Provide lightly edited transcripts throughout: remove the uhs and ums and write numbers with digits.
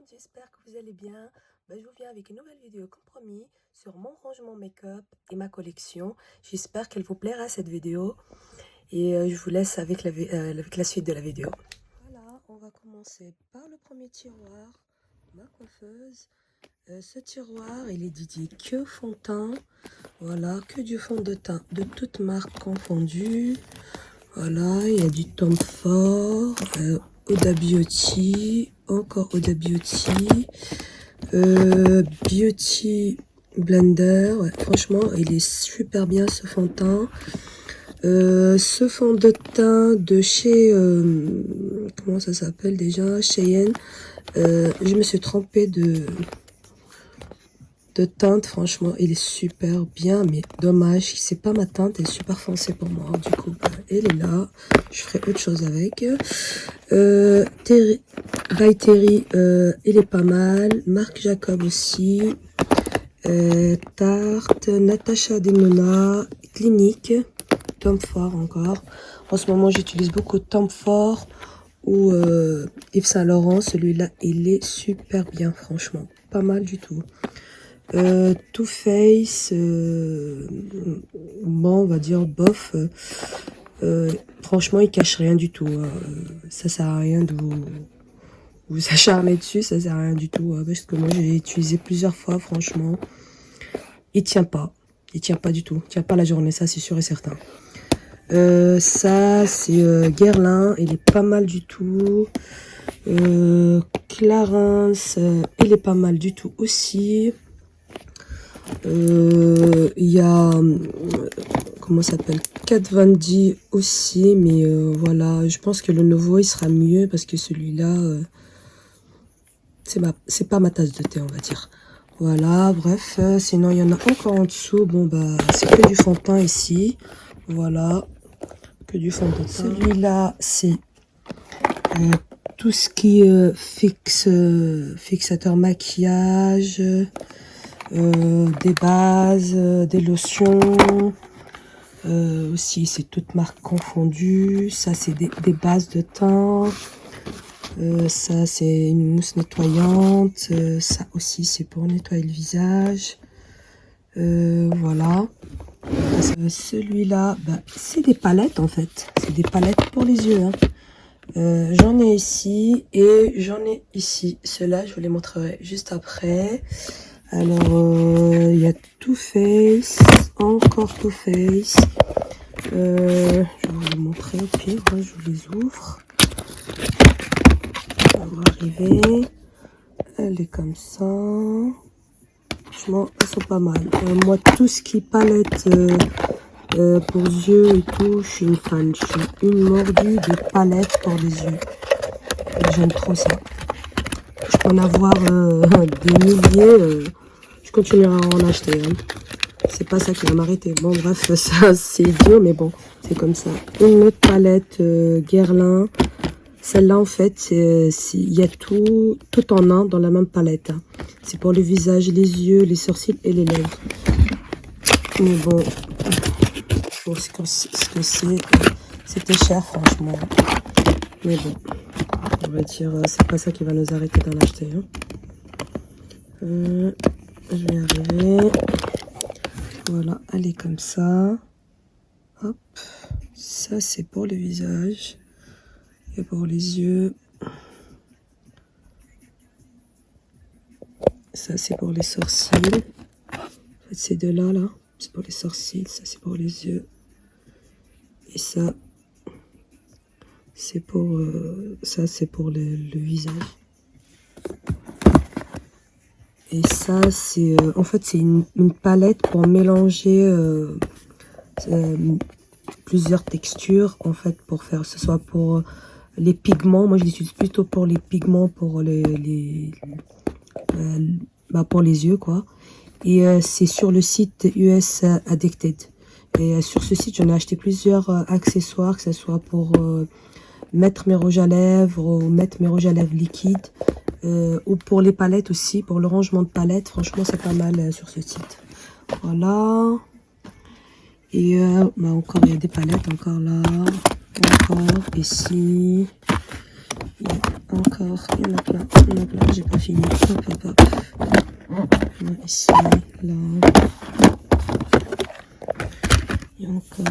monde, j'espère que vous allez bien. Je vous viens avec une nouvelle vidéo comme promis sur mon rangement make-up et ma collection. J'espère qu'elle vous plaira cette vidéo et je vous laisse avec la suite de la vidéo. Voilà, on va commencer par le premier tiroir, ma coiffeuse. Ce tiroir, il est dédié que fond de teint. Voilà, que du fond de teint de toutes marques confondues. Voilà, il y a du Tom Ford, Huda Beauty, encore Huda Beauty, Beauty Blender. Ouais, franchement, il est super bien ce fond de teint. Ce fond de teint de chez, comment ça s'appelle déjà, Cheyenne. Je me suis trompée de teinte, franchement il est super bien, mais dommage, c'est pas ma teinte, elle est super foncée pour moi, du coup elle est là, je ferai autre chose avec. Terry, by Terry, il est pas mal. Marc Jacob aussi, Tarte, Natasha Denona, Clinique, Tom Ford encore. En ce moment j'utilise beaucoup Tom Ford ou Yves Saint Laurent. Celui-là il est super bien, franchement pas mal du tout. Too Faced, bon on va dire bof, franchement il cache rien du tout, ça sert à rien de vous acharner dessus, ça sert à rien du tout, parce que moi j'ai utilisé plusieurs fois, franchement il tient pas du tout, il tient pas la journée, ça c'est sûr et certain. Ça c'est Guerlain, il est pas mal du tout. Clarins, il est pas mal du tout aussi. Il y a comment ça s'appelle, Kat Von D aussi, mais voilà, je pense que le nouveau il sera mieux parce que celui-là c'est pas ma tasse de thé, on va dire. Voilà, bref, sinon il y en a encore en dessous. Bon bah c'est que du fond de teint ici, voilà, que du fond de teint. Celui-là c'est tout ce qui est fixateur maquillage, des bases, des lotions, aussi c'est toutes marques confondues. Ça c'est des bases de teint, ça c'est une mousse nettoyante, ça aussi c'est pour nettoyer le visage. Voilà. Celui-là, bah, c'est des palettes en fait, c'est des palettes pour les yeux, hein. J'en ai ici et j'en ai ici. Ceux-là je vous les montrerai juste après. Alors, il y a Too Faced, encore Too Faced. Je vais vous les montrer au pire, moi, je vous les ouvre. On va arriver. Elle est comme ça. Franchement, elles sont pas mal. Moi, tout ce qui est palette pour yeux et tout, je suis une fan. Je suis une mordue de palettes pour les yeux. J'aime trop ça. Je peux en avoir des milliers. Je continuerai à en acheter, hein. C'est pas ça qui va m'arrêter. Bon bref, ça c'est idiot, mais bon, c'est comme ça. Une autre palette Guerlain. Celle-là en fait, il y a tout en un dans la même palette, hein. C'est pour le visage, les yeux, les sourcils et les lèvres. Mais bon, pour ce que c'est, c'était cher franchement. Mais bon, on va dire, c'est pas ça qui va nous arrêter d'en acheter, hein. Je vais arriver. Voilà, elle est comme ça. Hop. Ça, c'est pour le visage. Et pour les yeux. Ça, c'est pour les sourcils. En fait, ces deux-là, là, c'est pour les sourcils. Ça, c'est pour les yeux. Et ça, c'est pour, le visage. Et ça, c'est en fait, c'est une palette pour mélanger plusieurs textures, en fait, pour faire, ce soit pour les pigments. Moi, je l'utilise plutôt pour les pigments, pour pour les yeux, quoi. Et c'est sur le site US Addicted. Et sur ce site, j'en ai acheté plusieurs accessoires, que ce soit pour mettre mes rouges à lèvres ou mettre mes rouges à lèvres liquides. Ou pour les palettes aussi, pour le rangement de palettes, franchement c'est pas mal sur ce site. Voilà. Et bah encore il y a des palettes, encore là, encore ici. encore, il y en a plein, j'ai pas fini. Hop, hop, hop. Ici, là. Il y a encore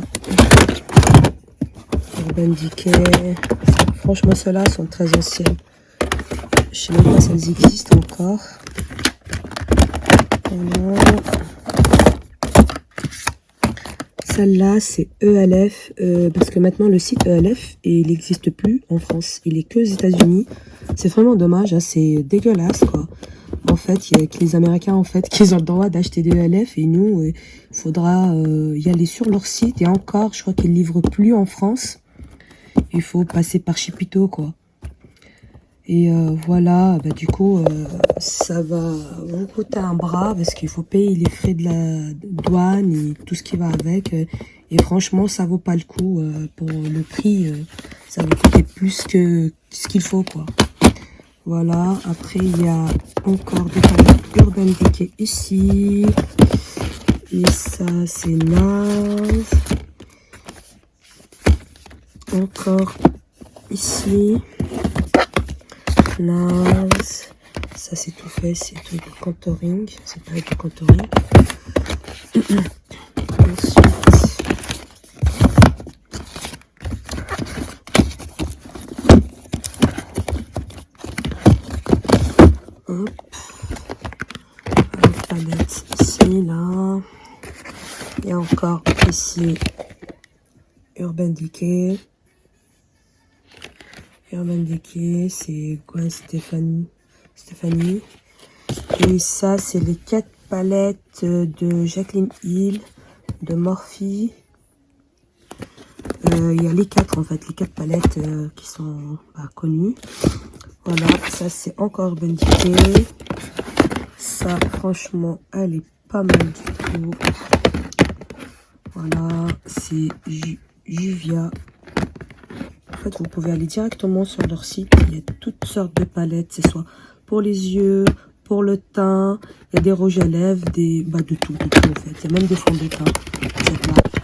Urban Decay. Franchement, ceux-là sont très anciens. Je sais même pas si elles existent encore. Voilà. Celle-là, c'est ELF, parce que maintenant le site ELF, il n'existe plus en France. Il est que aux États-Unis. C'est vraiment dommage, hein, c'est dégueulasse, quoi. En fait, il y a que les Américains, en fait, qui ont le droit d'acheter des ELF, et nous, il faudra y aller sur leur site. Et encore, je crois qu'ils livrent plus en France. Il faut passer par Chipito, quoi. Et voilà, bah, du coup, ça va vous coûter un bras parce qu'il faut payer les frais de la douane et tout ce qui va avec. Et franchement, ça vaut pas le coup. Pour le prix, ça va coûter plus que ce qu'il faut, quoi. Voilà, après, il y a encore des palettes Urban Decay ici. Et ça, c'est naze. Encore ici. Naze. Ça, c'est tout fait, c'est tout du contouring. C'est pas du contouring. Ensuite, hop, la palette ici, là. Il y a encore ici Urban Decay. Urban Decay, c'est Gwen Stéphanie. Et ça, c'est les 4 palettes de Jaclyn Hill, de Morphe. Il y a les 4 en fait, les 4 palettes qui sont connues. Voilà, ça c'est encore Urban Decay. Ça, franchement, elle est pas mal du tout. Voilà, c'est Juvia. En fait, vous pouvez aller directement sur leur site. Il y a toutes sortes de palettes. C'est soit pour les yeux, pour le teint. Il y a des rouges à lèvres, de tout en fait. Il y a même des fonds de teint. Cette marque.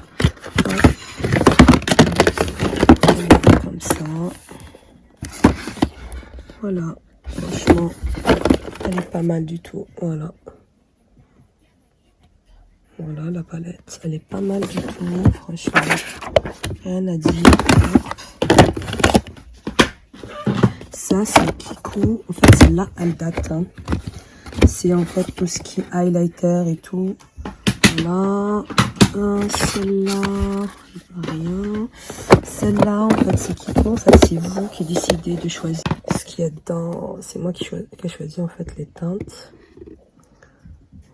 Comme ça. Voilà. Franchement, elle est pas mal du tout. Voilà. Voilà la palette. Elle est pas mal du tout. Franchement, rien à dire. Ça, c'est Kiko. En fait, celle-là, elle date. Hein. C'est en fait tout ce qui est highlighter et tout. Voilà. Celle-là, rien. Celle-là, en fait, c'est Kiko. En fait, c'est vous qui décidez de choisir ce qu'il y a dedans. C'est moi qui ai choisi, en fait, les teintes.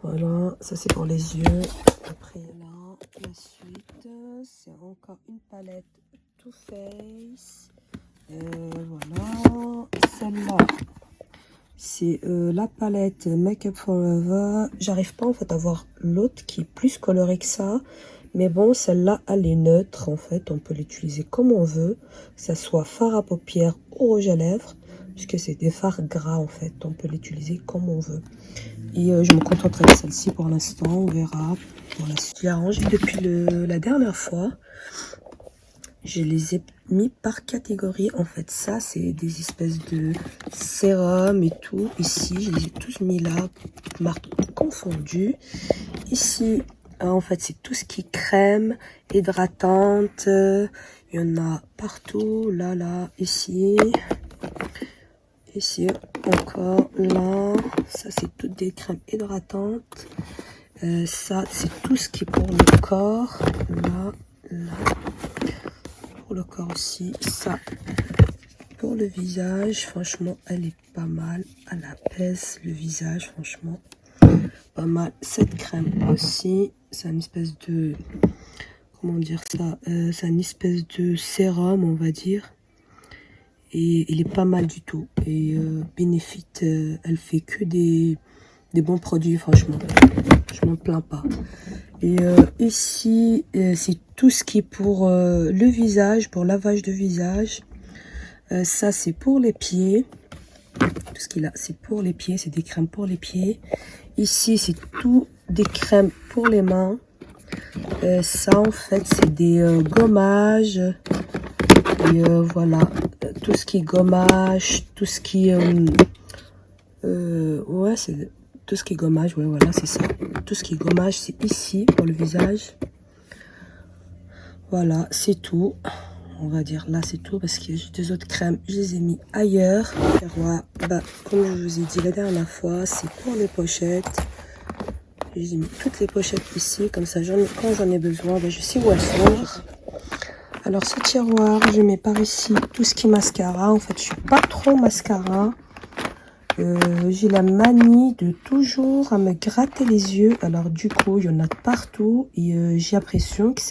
Voilà. Ça, c'est pour les yeux. Après, là, la suite, c'est encore une palette Too Faced. Voilà, celle-là, c'est la palette Make Up Forever. J'arrive pas en fait à voir l'autre qui est plus colorée que ça. Mais bon, celle-là, elle est neutre en fait. On peut l'utiliser comme on veut. Que ça soit fard à paupières ou rouge à lèvres. Puisque c'est des fards gras en fait. On peut l'utiliser comme on veut. Et je me contenterai de celle-ci pour l'instant. On verra. Voilà, je l'ai arrangé depuis la dernière fois. Je les ai mis par catégorie. En fait, ça, c'est des espèces de sérum et tout. Ici, je les ai tous mis là, marque confondue. Ici, en fait, c'est tout ce qui est crème, hydratante. Il y en a partout. Là, ici. Ici, encore, là. Ça, c'est toutes des crèmes hydratantes. Ça, c'est tout ce qui est pour le corps. Là. Pour le corps aussi, ça pour le visage, franchement elle est pas mal, elle apaise le visage, franchement pas mal. Cette crème aussi, c'est une espèce de, comment dire ça, c'est une espèce de sérum on va dire, et il est pas mal du tout. Et Benefit, elle fait que des bons produits, franchement je m'en plains pas. Et ici, c'est tout ce qui est pour le visage, pour lavage de visage. Ça, c'est pour les pieds. Tout ce qu'il a, c'est pour les pieds. C'est des crèmes pour les pieds. Ici, c'est tout des crèmes pour les mains. Ça, en fait, c'est des gommages. Et voilà, tout ce qui est gommage, tout ce qui est... ouais, c'est tout ce qui est gommage, ouais, voilà, c'est ça. Tout ce qui est gommage, c'est ici, pour le visage. Voilà, c'est tout. On va dire là, c'est tout, parce que j'ai deux autres crèmes, je les ai mis ailleurs. Tiroir, bah, comme je vous ai dit la dernière fois, c'est pour les pochettes. J'ai mis toutes les pochettes ici, comme ça, quand j'en ai besoin, ben, je sais où elles sont. Alors, ce tiroir, je mets par ici tout ce qui est mascara. En fait, je suis pas trop mascara. J'ai la manie de toujours à me gratter les yeux. Alors, du coup, il y en a partout. Et j'ai l'impression que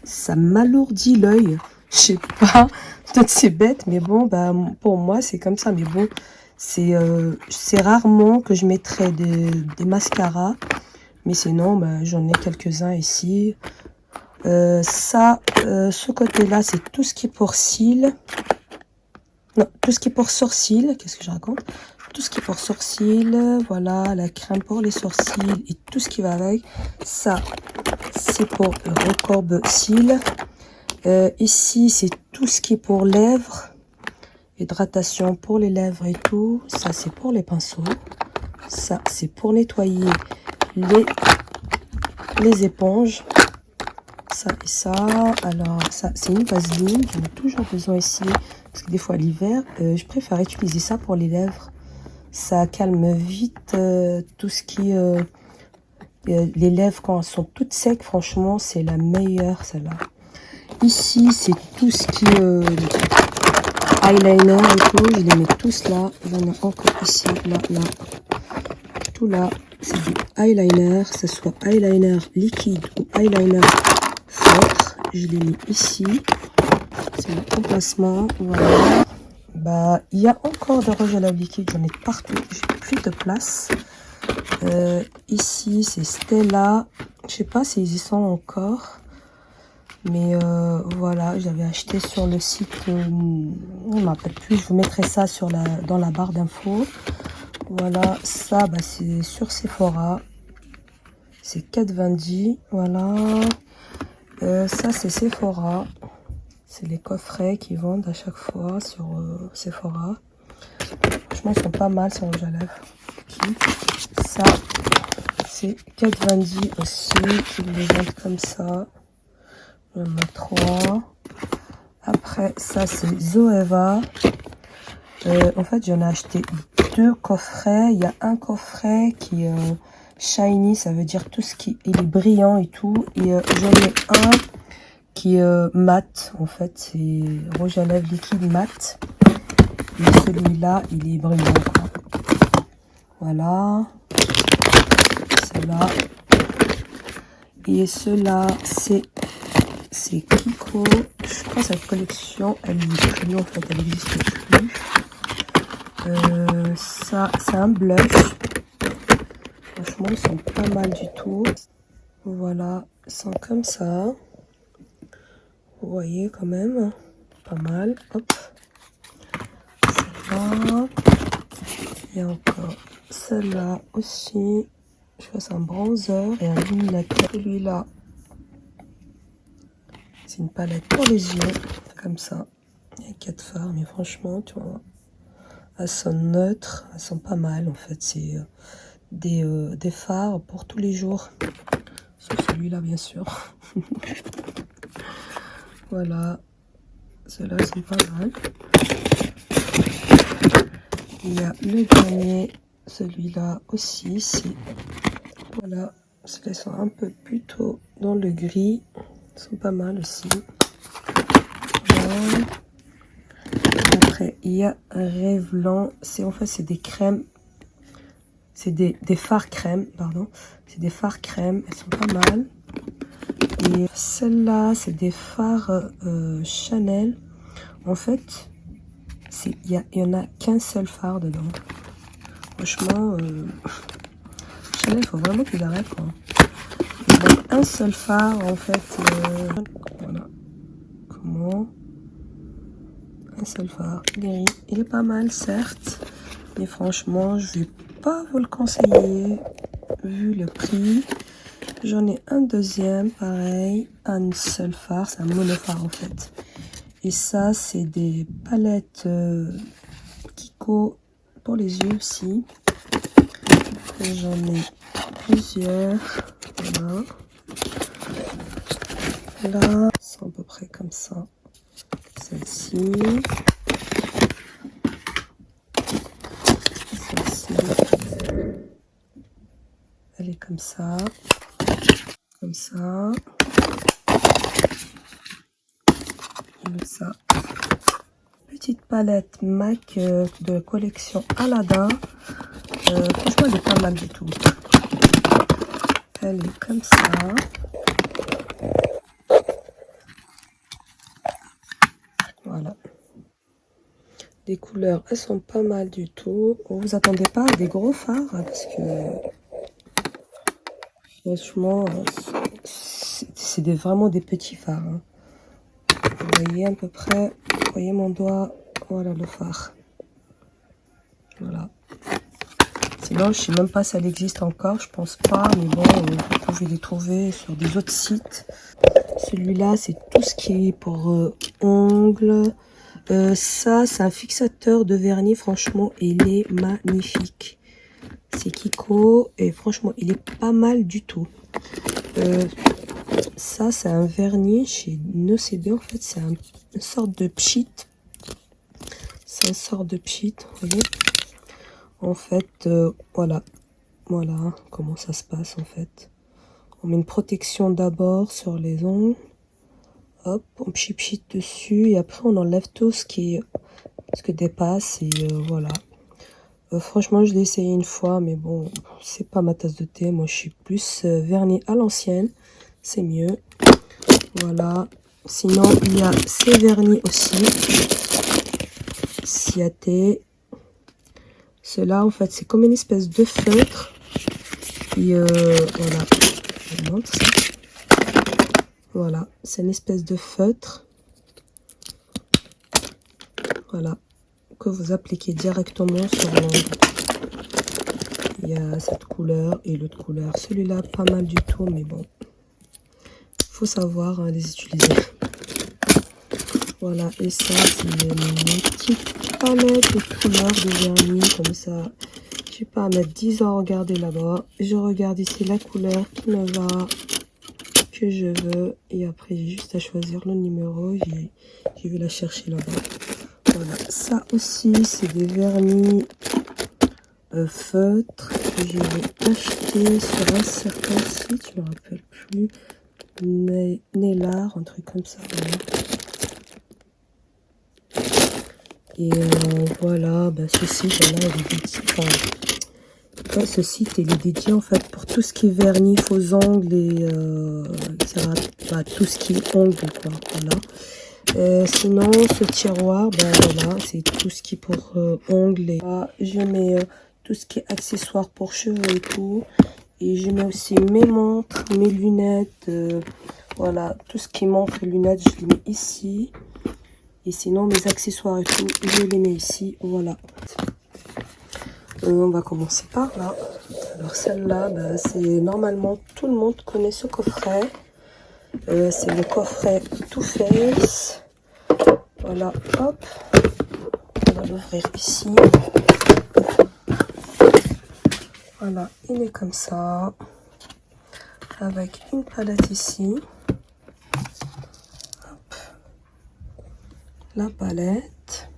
ça m'alourdit l'œil. Je sais pas, peut-être c'est bête, mais bon, bah, pour moi, c'est comme ça. Mais bon, c'est rarement que je mettrai des mascaras. Mais sinon, bah, j'en ai quelques-uns ici. Ce côté-là, c'est tout ce qui est pour cils. Non, tout ce qui est pour sourcils. Qu'est-ce que je raconte? Tout ce qui est pour sourcils. Voilà, la crème pour les sourcils et tout ce qui va avec. Ça, c'est pour recourbe cils. Ici, c'est tout ce qui est pour lèvres. Hydratation pour les lèvres et tout. Ça, c'est pour les pinceaux. Ça, c'est pour nettoyer les éponges. Ça et ça. Alors, ça, c'est une vaseline. J'en ai toujours besoin ici. Parce que des fois, l'hiver, je préfère utiliser ça pour les lèvres. Ça calme vite tout ce qui... les lèvres, quand elles sont toutes secs, franchement, c'est la meilleure, celle-là. Ici, c'est tout ce qui eyeliner et tout. Je les mets tous là. J'en ai encore ici, là, là. Tout là, c'est du eyeliner. Que ce soit eyeliner liquide ou eyeliner feutre. Je l'ai mis ici. C'est le remplacement. Voilà. Bah, il y a encore de rouge à lèvres liquide. J'en ai partout. J'ai plus de place. Ici, c'est Stella. Je sais pas s'ils y sont encore. Mais voilà, j'avais acheté sur le site, on ne m'appelle plus, je vous mettrai ça dans la barre d'infos. Voilà, ça bah, c'est sur Sephora, c'est 4,20 €, voilà. Ça c'est Sephora, c'est les coffrets qu'ils vendent à chaque fois sur Sephora. Franchement, ils sont pas mal, ces rouges à lèvres. Ça, c'est 4,20 € aussi, ils les vendent comme ça. Il y en a 3. Après, ça, c'est Zoeva. En fait, j'en ai acheté 2 coffrets. Il y a un coffret qui est shiny, ça veut dire tout ce qui est brillant et tout. Et j'en ai un qui est mat. En fait, c'est rouge à lèvres liquide mat. Et celui-là, il est brillant, quoi. Voilà. Celle-là. Et ceux-là, c'est Kiko. Je crois que cette collection, elle n'existe plus, en fait, elle n'existe plus. Ça, c'est un blush. Franchement, ils sont pas mal du tout. Voilà, ils sont comme ça. Vous voyez quand même, pas mal. Hop. Celle-là. Il y a encore celle-là aussi. Je vois, c'est un bronzer et un illuminateur. Celui-là, c'est une palette pour les yeux, comme ça. Il y a 4 fards, mais franchement, tu vois, elles sont neutres, elles sont pas mal en fait. C'est des fards pour tous les jours. Sauf celui-là, bien sûr. Voilà, ceux-là sont pas mal. Il y a le dernier, celui-là aussi. Voilà, ceux-là sont un peu plutôt dans le gris. Ils sont pas mal aussi. Voilà. Après, il y a Revlon. En fait, c'est des crèmes. C'est des fards crème, pardon. C'est des fards crème. Elles sont pas mal. Et celles-là, c'est des fards Chanel. En fait, il y en a qu'un seul fard dedans. Franchement, Chanel, il faut vraiment qu'ils arrêtent, quoi. Il y a un seul phare, en fait. Voilà. Comment? Un seul phare. Il est pas mal, certes. Mais franchement, je vais pas vous le conseiller. Vu le prix. J'en ai un deuxième, pareil. Un seul phare. C'est un monophare, en fait. Et ça, c'est des palettes Kiko pour les yeux aussi. J'en ai plusieurs. Voilà. Là, c'est à peu près comme ça. Celle-ci. Celle-ci. Elle est comme ça. Comme ça. Et ça. Petite palette MAC de collection Aladdin. Franchement, elle est pas mal du tout. Elle est comme ça. Voilà. Les couleurs, elles sont pas mal du tout. Vous attendez pas à des gros fards parce que franchement, c'est vraiment des petits fards. Hein. Vous voyez à peu près, vous voyez mon doigt, voilà le phare. Voilà. Sinon, je sais même pas si elle existe encore, je pense pas, mais bon, vous pouvez les trouver sur des autres sites. Celui-là, c'est tout ce qui est pour ongles. Ça, c'est un fixateur de vernis, franchement, il est magnifique. C'est Kiko, et franchement, il est pas mal du tout. Ça, c'est un vernis chez Nocb, en fait, c'est une sorte de pchit. C'est une sorte de pchit, vous voyez. En fait, voilà comment ça se passe, en fait. On met une protection d'abord sur les ongles. Hop, on pchit dessus et après on enlève tout ce qui dépasse et voilà. Franchement, je l'ai essayé une fois, mais bon, c'est pas ma tasse de thé. Moi, je suis plus vernis à l'ancienne, c'est mieux. Voilà. Sinon, il y a ces vernis aussi, Ciaté. Cela, en fait, c'est comme une espèce de feutre. Et voilà, je vous montre ça. Voilà, c'est une espèce de feutre. Voilà, que vous appliquez directement sur l'ongle. Il y a cette couleur et l'autre couleur. Celui-là, pas mal du tout, mais bon. Il faut savoir hein, les utiliser. Voilà, et ça, c'est une petite palette de couleurs de vernis, comme ça. Je sais pas, mettre 10 ans à regarder là-bas. Je regarde ici la couleur qui me va, que je veux. Et après, j'ai juste à choisir le numéro. Je vais la chercher là-bas. Voilà, ça aussi, c'est des vernis feutres que je vais acheter sur un certain site. Je me rappelle plus. Nellard, un truc comme ça. Voilà. Et voilà, bah, ce site-là, il est dédié. Enfin, ce site, il est dédié en fait pour tout ce qui est vernis, faux ongles et bah, tout ce qui est ongles, quoi. Voilà. Sinon, ce tiroir, bah, voilà, c'est tout ce qui est pour ongles. Et je mets tout ce qui est accessoires pour cheveux et tout. Et je mets aussi mes montres, mes lunettes. Voilà, tout ce qui est montres et lunettes, je les mets ici. Et sinon, mes accessoires et tout, je les mets ici. Voilà. On va commencer par là. Alors celle-là, bah, c'est normalement, tout le monde connaît ce coffret. C'est le coffret Too Faced. Voilà, hop. On va l'ouvrir ici. Voilà, il est comme ça. Avec une palette ici. Hop. La palette.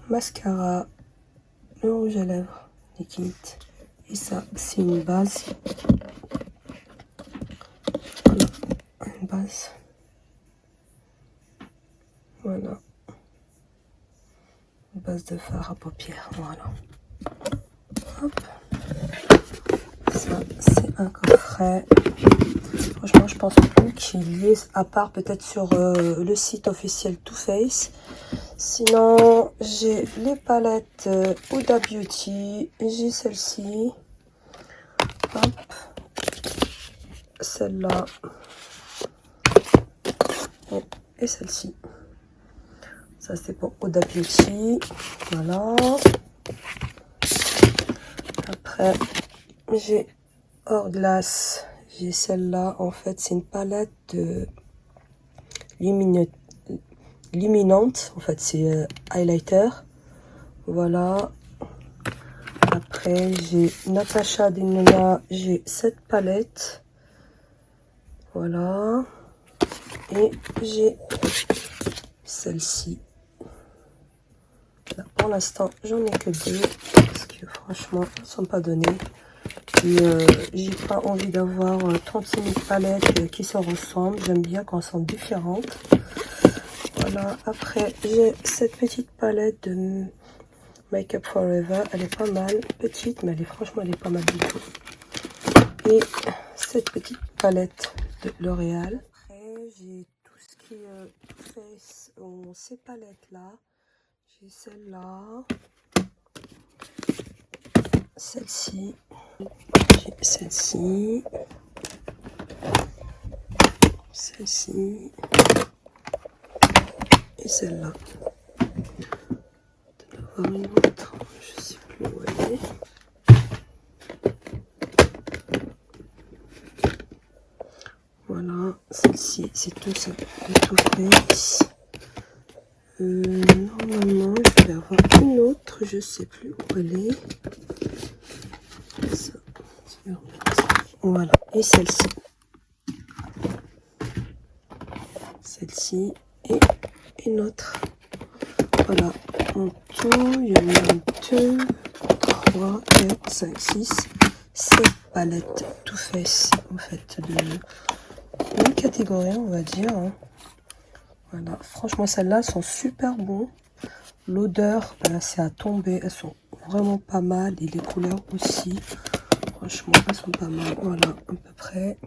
Mascara. Le rouge à lèvres liquide. Et ça, c'est une base. Voilà, une base. Voilà. Une base de fard à paupières. Voilà. Hop. Ça, c'est un coffret. Franchement, je pense plus qu'il y ait, à part peut-être sur le site officiel Too Faced. Sinon, j'ai les palettes Huda Beauty. J'ai celle-ci. Hop. Celle-là. Et celle-ci. Ça, c'est pour Huda Beauty. Voilà. Après, j'ai Hourglass. J'ai celle-là. En fait, c'est une palette de Luminante. En fait, c'est highlighter. Voilà. Après, j'ai Natasha Denona. J'ai cette palette. Voilà. Et j'ai celle-ci. Pour l'instant, j'en ai que deux. Parce que franchement, elles ne sont pas données. Et j'ai pas envie d'avoir 36 000 palettes qui se ressemblent. J'aime bien quand elles sont différentes. Voilà. Après, j'ai cette petite palette de Make Up Forever. Elle est pas mal. Petite, mais franchement, elle est pas mal du tout. Et cette petite palette de L'Oréal. Après, j'ai tout ce qui est Too Faced dans ces palettes-là. J'ai celle-là. Celle-ci. J'ai celle-ci. Celle-ci. Et celle-là. Peut-être avoir une autre. Je sais plus où elle est. Voilà, celle-ci, c'est tout ça, le Too Faced. Normalement, je vais avoir une autre, je sais plus où elle est. Ça, voilà, et celle-ci. Celle-ci et une autre. Voilà, en tout, il y en a 2, 3, 4, 5, 6, 7 palettes Too Faced, en fait, de une catégorie, on va dire. Hein. Voilà, franchement, celles-là sont super bons. L'odeur, c'est à tomber. Elles sont vraiment pas mal. Et les couleurs aussi. Franchement, elles sont pas mal. Voilà, à peu près.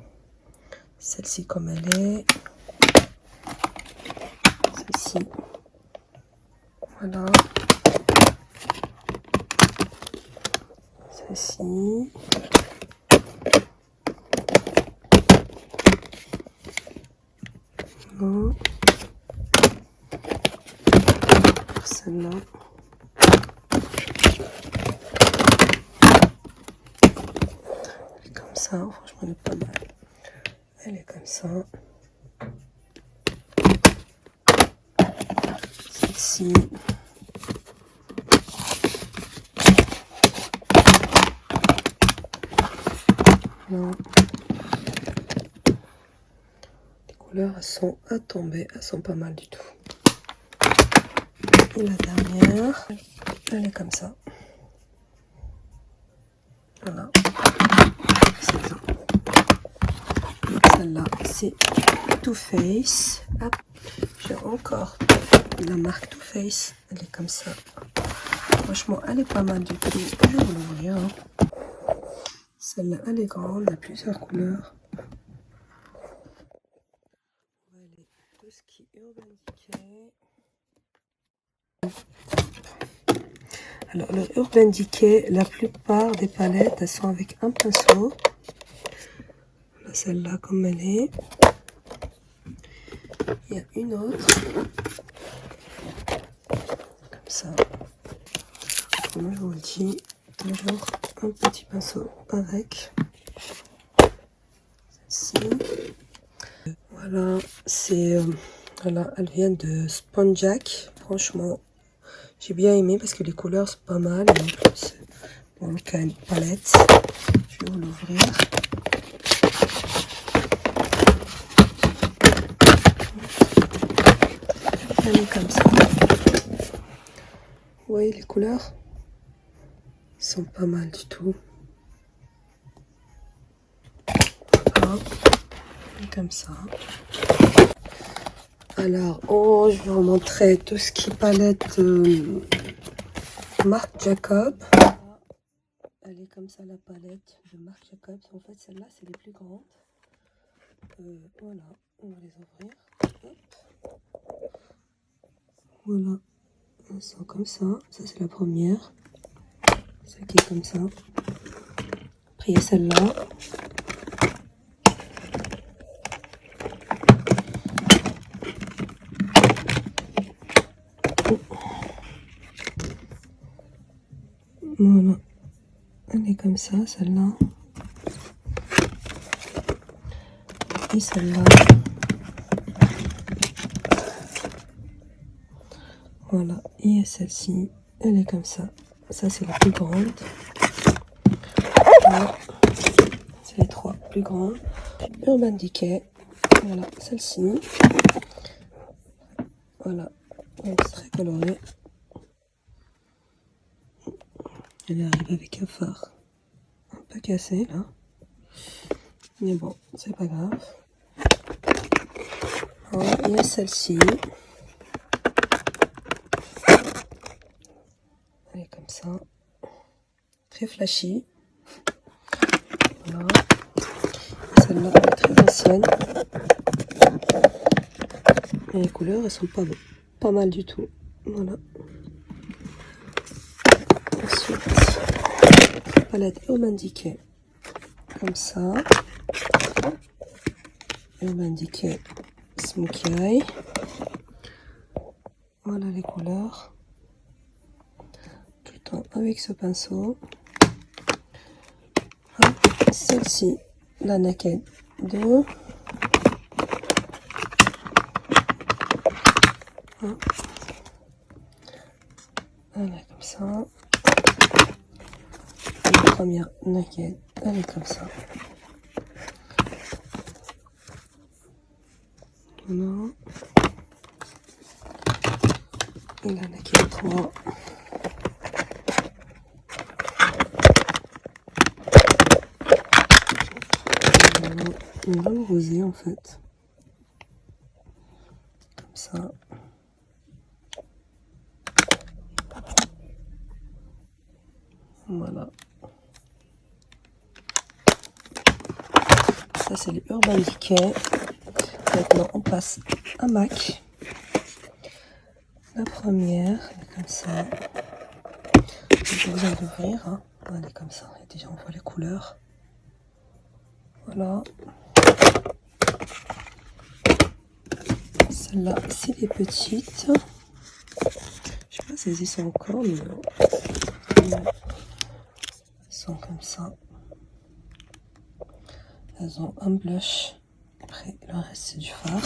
Celle-ci comme elle est. Celle-ci. Voilà. Celle-ci. Voilà. Celle-là. Elle est comme ça. Franchement, elle est pas mal. Elle est comme ça. Celle-ci. Voilà. Les couleurs, elles sont à tomber. Elles sont pas mal du tout. Et la dernière, elle est comme ça. Voilà. Celle-là, c'est Too Faced. Hop. J'ai encore la marque Too Faced. Elle est comme ça. Franchement, elle est pas mal du tout. Je vais vous l'ouvrir. Hein. Celle-là, elle est grande. Elle a plusieurs couleurs. On va aller tout ce qui est Urban Decay. Alors, le Urban Decay, la plupart des palettes, elles sont avec un pinceau. Voilà celle-là comme elle est. Il y a une autre. Comme ça. Comme je vous le dis, toujours un petit pinceau avec. Celle-ci. Voilà, c'est... voilà, elle vient de Sponjak. Franchement, j'ai bien aimé parce que les couleurs sont pas mal. Et en plus, bon, il y a une palette. Je vais vous l'ouvrir. Elle est comme ça. Vous voyez les couleurs? Ils sont pas mal du tout. Voilà. Comme ça. Alors, oh, je vais vous montrer tout ce qui est palette Marc Jacob. Elle est comme ça la palette de Marc Jacob. En fait, celle-là, c'est les plus grandes. Voilà, on va les ouvrir. Hop. Voilà, elles sont comme ça. Ça, c'est la première. Celle qui est comme ça. Après, il y a celle-là. Voilà, elle est comme ça, celle-là. Et celle-là. Voilà, et celle-ci, elle est comme ça. Ça, c'est la plus grande. Voilà. C'est les 3 plus grandes. Urban Decay. Voilà, celle-ci. Voilà, c'est très coloré. Elle arrive avec un phare un peu cassé là. Mais bon, c'est pas grave. Voilà, il y a celle-ci. Elle est comme ça. Très flashy. Voilà. Celle-là, elle est très ancienne. Et les couleurs, elles sont pas mal du tout. Voilà. Ensuite, palette Urban Decay. Comme ça. Urban Decay Smoky Eye. Voilà les couleurs. Tout le temps avec ce pinceau. Celle-ci, la Naked 2. Voilà, comme ça. La première Naked, elle est comme ça. Voilà. Et la Naked 3. On va le rosé en fait. Comme ça. Voilà. Ça c'est les Urban Decay. Maintenant on passe à MAC. La première, elle est comme ça. J'ai besoin d'ouvrir. Hein. Elle est comme ça. Et déjà on voit les couleurs. Voilà. Celle-là, c'est les petites. Je sais pas si elles y sont encore, mais elles sont comme ça. Elles ont un blush. Après, le reste, c'est du fard.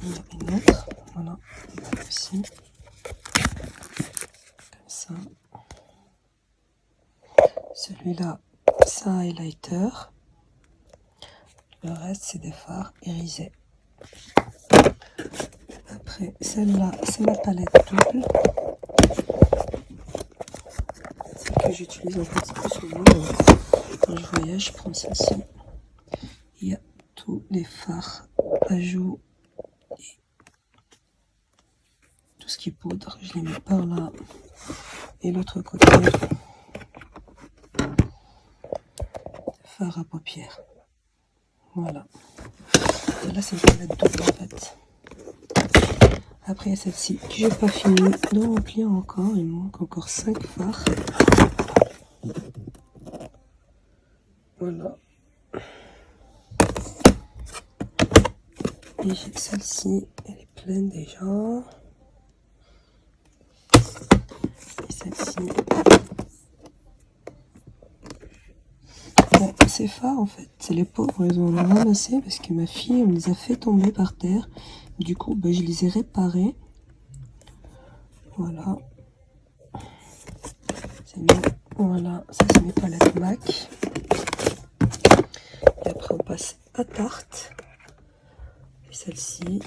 Il y a une autre. Voilà. Aussi. Comme ça. Celui-là, c'est un highlighter. Le reste, c'est des fards irisés. Après, celle-là, c'est ma palette double. Celle que j'utilise en fait plus souvent. Quand je voyage, je prends celle-ci. Il y a tous les fards à joues et tout ce qui est poudre. Je les mets par là. Et l'autre côté, fard à paupières. Voilà. Et là, c'est une palette double en fait. Après, il y a celle-ci que j'ai pas fini de remplir encore. Il me manque encore 5 fards. Voilà. Et j'ai celle-ci, elle est pleine déjà. Et celle-ci. Bon, ces fards en fait, c'est les pauvres, ils ont ramassé parce que ma fille, elle me les a fait tomber par terre. Du coup, ben, je les ai réparés. Voilà. Voilà, ça c'est mes palettes MAC. Et après, on passe à Tarte. Et celle-ci.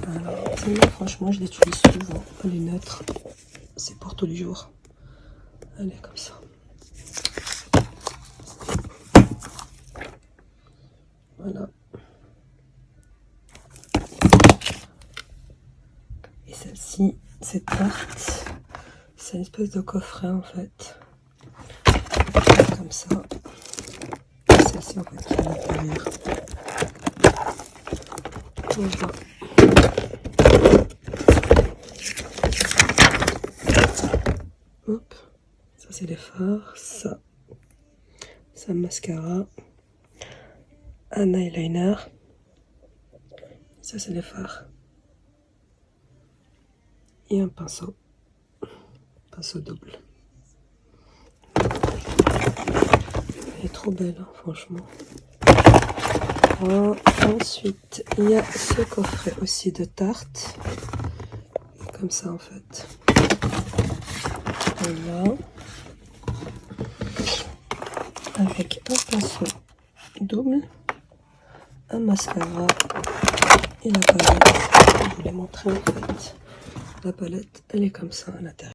Alors, celle-là, franchement, je l'utilise souvent. Elle est neutre. C'est pour tous les jours. Elle est comme ça. Voilà. Et celle-ci, c'est Tarte. C'est une espèce de coffret en fait. Comme ça. Et celle-ci en fait qui est à l'intérieur. Voilà. Hop. Ça c'est les fards. Ça. C'est un mascara. Un eyeliner. Ça c'est les fards. Et un pinceau. Pinceau double. Elle est trop belle, hein, franchement. Voilà. Ensuite, il y a ce coffret aussi de tartes. Comme ça, en fait. Voilà. Avec un pinceau double, un mascara et la palette. Je vous l'ai montré en fait. La palette, elle est comme ça à l'intérieur.